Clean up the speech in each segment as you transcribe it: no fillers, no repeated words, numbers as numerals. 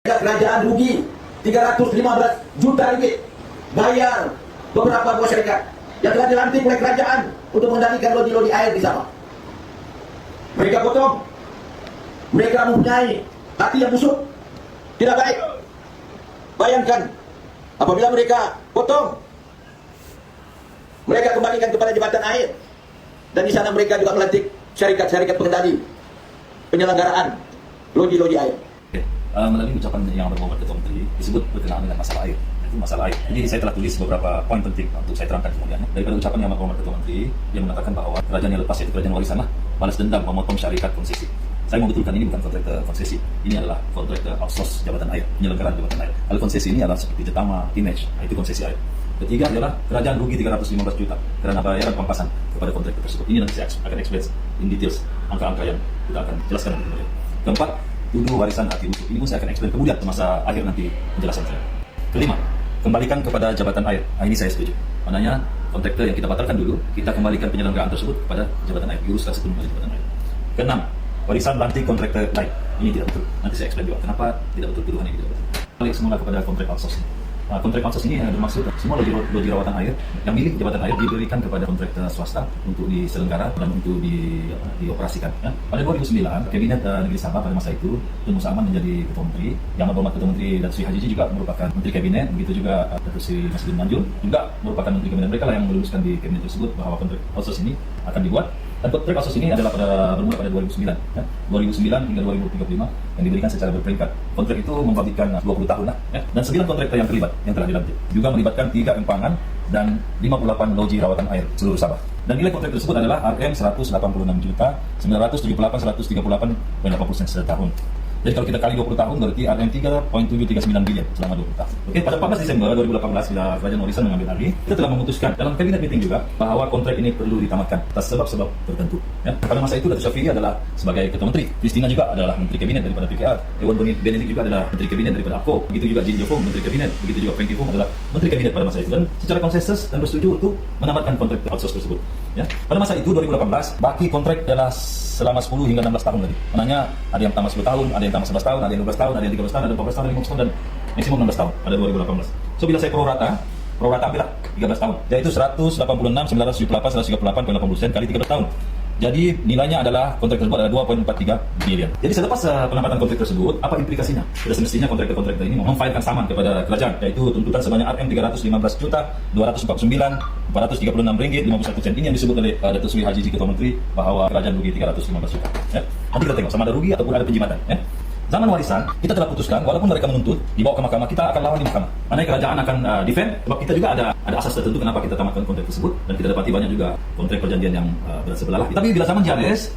Kerajaan rugi 315 juta ringgit bayar beberapa bos syarikat yang telah dilantik oleh kerajaan untuk mengendalikan lodi-lodi air di Sabah. Mereka potong. Mereka mempunyai hati yang busuk, tidak baik. Bayangkan apabila mereka potong, mereka kembalikan kepada jabatan air, dan di sana mereka juga melantik syarikat-syarikat pengendali penyelenggaraan lodi-lodi air. Melalui ucapan yang berbobot Ketua Menteri disebut berkenaan dengan masalah air. Itu masalah air. Jadi saya telah tulis beberapa poin penting untuk saya terangkan kemudian. Daripada ucapan yang berbobot Ketua Menteri, dia mengatakan bahwa kerajaan yang lepas yaitu kerajaan warisan balas dendam memotong syarikat konsesi. Saya membetulkan ini bukan kontrak konsesi. Ini adalah kontrak outsource jabatan air, penyelenggaraan jabatan air. Kalau konsesi ini adalah seperti Jetama, Image, itu konsesi air. Ketiga adalah kerajaan rugi 315 juta karena bayaran pampasan kepada kontrak tersebut. Ini nanti saya akan explain in details angka-angka yang kita akan jelaskan nanti kemudian. Keempat, tuduh warisan hati busuk. Ini pun saya akan explain kemudian ke masa akhir nanti penjelasan saya. Kelima, kembalikan kepada jabatan air. Ini saya setuju. Maknanya kontraktor yang kita batalkan dulu, kita kembalikan penyelenggaraan tersebut kepada jabatan air, diuruskan sepenuhnya jabatan air. Keenam, warisan lantik kontraktor lain. Ini tidak betul. Nanti saya explain juga kenapa tidak betul tuduhan ini tidak betul. Balik semula kepada kontrak outsource. Kontrak outsource ini bermaksud semua loji rawatan air yang milik jabatan air diberikan kepada kontraktor swasta untuk diselenggara dan untuk dioperasikan. Ya. Pada 2009, Kabinet Negeri Sabah pada masa itu, Tun Musa Aman menjadi Ketua Menteri, yang berhormat Ketua Menteri Datuk Seri Haji juga merupakan Menteri Kabinet, begitu juga Datuk Seri Masudin Manjun juga merupakan Menteri Kabinet. Mereka lah yang meluluskan di Kabinet tersebut bahwa kontrak outsource ini akan dibuat. Dan kontrak outsource ini adalah bermula pada 2009, ya. 2009 hingga 2035 yang diberikan secara berperingkat. Kontrak itu membabitkan 20 tahun, ya. Dan 9 kontraktor yang terlibat yang telah dilantik. Juga melibatkan 3 empangan dan 58 loji rawatan air seluruh Sabah. Dan nilai kontrak tersebut adalah RM 186 juta 978 setahun. Jadi kalau kita kali 20 tahun berarti RM 3.739 bilion selama 20 tahun. Oke, pada 14 Desember 2018 bila Kerajaan Warisan mengambil alih, kita telah memutuskan dalam kabinet meeting juga bahwa kontrak ini perlu ditamatkan atas sebab-sebab tertentu. Ya. Pada masa itu Datuk Syafie adalah sebagai Ketua Menteri, Christina juga adalah Menteri Kabinet daripada PKR, Ewan Benedict juga adalah Menteri Kabinet daripada APCO, begitu juga Jin Jofong Menteri Kabinet, begitu juga Peng Kifong adalah Menteri Kabinet pada masa itu, dan secara konsensus dan bersetuju untuk menamatkan kontrak outsource tersebut. Ya. Pada masa itu 2018, baki kontrak adalah selama 10 hingga 16 tahun lagi. Maknanya ada yang tambah 10 tahun, ada yang tambah 11 tahun, ada yang 12 tahun, ada yang 13 tahun, ada 14 tahun, ada yang 15 tahun, dan maksimum 16 tahun pada 2018. So bila saya prorata ambillah 13 tahun, yaitu 186.978.138.80 kali 13 tahun. Jadi nilainya adalah kontrak tersebut adalah 2.43 bilion. Jadi selepas penempatan kontrak tersebut, apa implikasinya? Sudah semestinya kontraktor ini memfailkan saman kepada kerajaan, yaitu tuntutan sebanyak RM 315 juta 249.436 ringgit 51 sen. Ini yang disebut oleh Datuk Seri Haji Ketua Menteri bahwa kerajaan rugi 315 juta. Ya. Nanti kita tengok sama ada rugi ataupun ada penjimatan. Ya. Zaman warisan, kita telah putuskan walaupun mereka menuntut dibawa ke mahkamah, kita akan lawan di mahkamah. Maknanya kerajaan akan defend, sebab kita juga ada asas tertentu kenapa kita tamatkan kontrak tersebut, dan kita dapati banyak juga kontrak perjanjian yang bersebelah. Tapi bila zaman JRS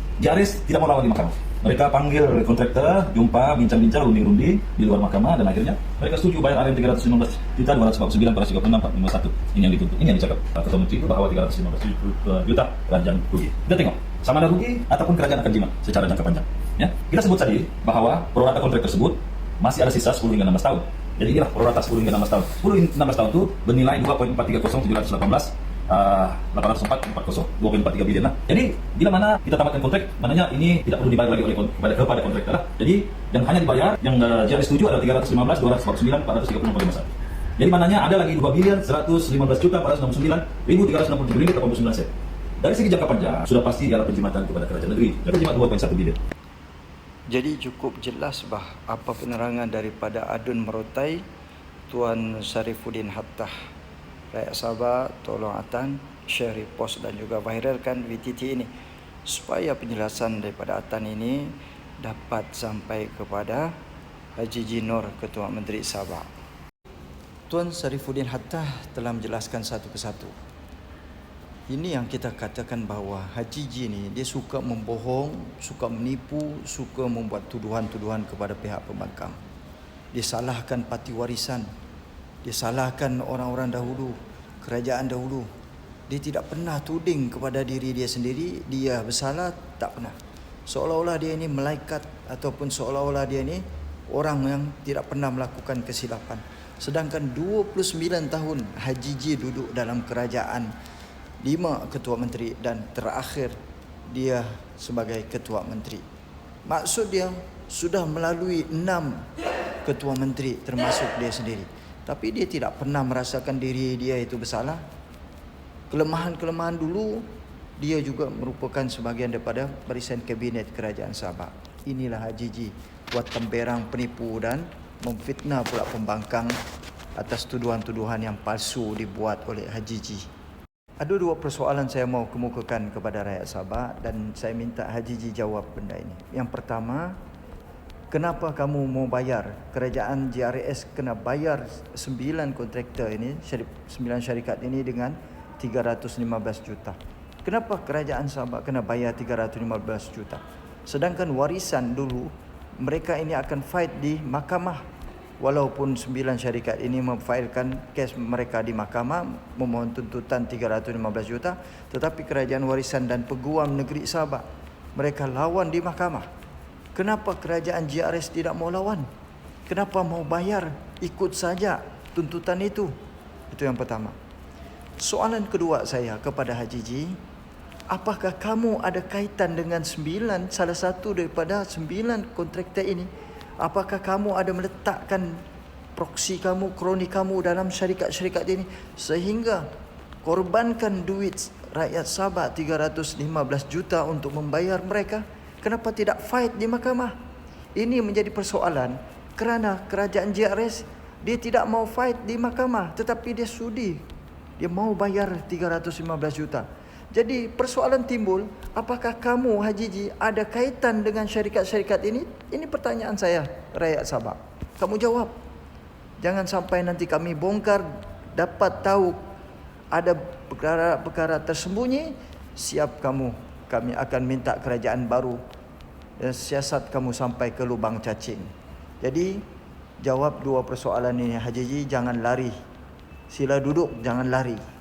tidak mau lawan di mahkamah. Mereka panggil kontraktor, jumpa, bincang-bincang, runding-runding di luar mahkamah, dan akhirnya mereka setuju bayar RM 315 juta 249.436.41. Ini yang dituntut. Ini yang dicakap Ketua Menteri itu bahwa 315 juta kerajaan rugi. Kita tengok sama ada rugi ataupun kerajaan akan jimat secara jangka panjang. Ya, kita sebut tadi bahwa prorata kontrak tersebut masih ada sisa 10 hingga 16 tahun. Jadi inilah prorata 10 hingga 16 tahun. 10 hingga 16 tahun itu bernilai 2.430718 804.40 2.43 bilion lah. Jadi bila mana kita tamatkan kontrak, maknanya ini tidak perlu dibayar lagi kepada kontraktor lah. Jadi yang hanya dibayar yang JRS setuju adalah 315 249 430.51. Jadi maknanya ada lagi 2 bilion 115 juta 469.367 ringgit 89 sen. Dari segi jangka panjang sudah pasti adalah penjimatan kepada kerajaan negeri. Penjimat 2.1 bilion. Jadi cukup jelas apa penerangan daripada Adun Merotai, Tuan Sarifuddin Hattah. Rakyat Sabah, tolong Atan share, repost dan juga viralkan VTT ini supaya penjelasan daripada Atan ini dapat sampai kepada Haji Jinor, Ketua Menteri Sabah. Tuan Sarifuddin Hattah telah menjelaskan satu persatu. Ini yang kita katakan bahawa Haji Ji ni dia suka membohong, suka menipu, suka membuat tuduhan-tuduhan kepada pihak pembangkang. Dia salahkan parti warisan, dia salahkan orang-orang dahulu, kerajaan dahulu. Dia tidak pernah tuding kepada diri dia sendiri dia bersalah, tak pernah. Seolah-olah dia ini malaikat ataupun seolah-olah dia ini orang yang tidak pernah melakukan kesilapan. Sedangkan 29 tahun Haji Ji duduk dalam kerajaan, 5 ketua menteri dan terakhir dia sebagai ketua menteri. Maksud dia sudah melalui 6 ketua menteri termasuk dia sendiri. Tapi dia tidak pernah merasakan diri dia itu bersalah. Kelemahan-kelemahan dulu dia juga merupakan sebahagian daripada barisan kabinet kerajaan Sabah. Inilah Haji G, buat temberang, penipu dan memfitnah pula pembangkang atas tuduhan-tuduhan yang palsu dibuat oleh Haji G. Ada dua persoalan saya mau kemukakan kepada rakyat Sabah dan saya minta Haji G jawab benda ini. Yang pertama, kenapa kamu mau bayar? Kerajaan JRS kena bayar 9 kontraktor ini, 9 syarikat ini dengan 315 juta. Kenapa kerajaan Sabah kena bayar 315 juta? Sedangkan warisan dulu, mereka ini akan fight di mahkamah. Walaupun 9 syarikat ini memfailkan kes mereka di mahkamah, memohon tuntutan 315 juta, tetapi kerajaan warisan dan peguam negeri Sabah, mereka lawan di mahkamah. Kenapa kerajaan JRS tidak mau lawan? Kenapa mau bayar ikut saja tuntutan itu? Itu yang pertama. Soalan kedua saya kepada Haji G, apakah kamu ada kaitan dengan salah satu daripada 9 kontraktor ini? Apakah kamu ada meletakkan proksi kamu, kroni kamu dalam syarikat-syarikat ini sehingga korbankan duit rakyat Sabah 315 juta untuk membayar mereka? Kenapa tidak fight di mahkamah? Ini menjadi persoalan kerana kerajaan JRS dia tidak mau fight di mahkamah, tetapi dia sudi. Dia mau bayar 315 juta. Jadi persoalan timbul, apakah kamu Haji G ada kaitan dengan syarikat-syarikat ini? Ini pertanyaan saya, rakyat Sabah. Kamu jawab. Jangan sampai nanti kami bongkar, dapat tahu ada perkara-perkara tersembunyi, siap kamu. Kami akan minta kerajaan baru dan siasat kamu sampai ke lubang cacing. Jadi jawab dua persoalan ini Haji G, jangan lari. Sila duduk, jangan lari.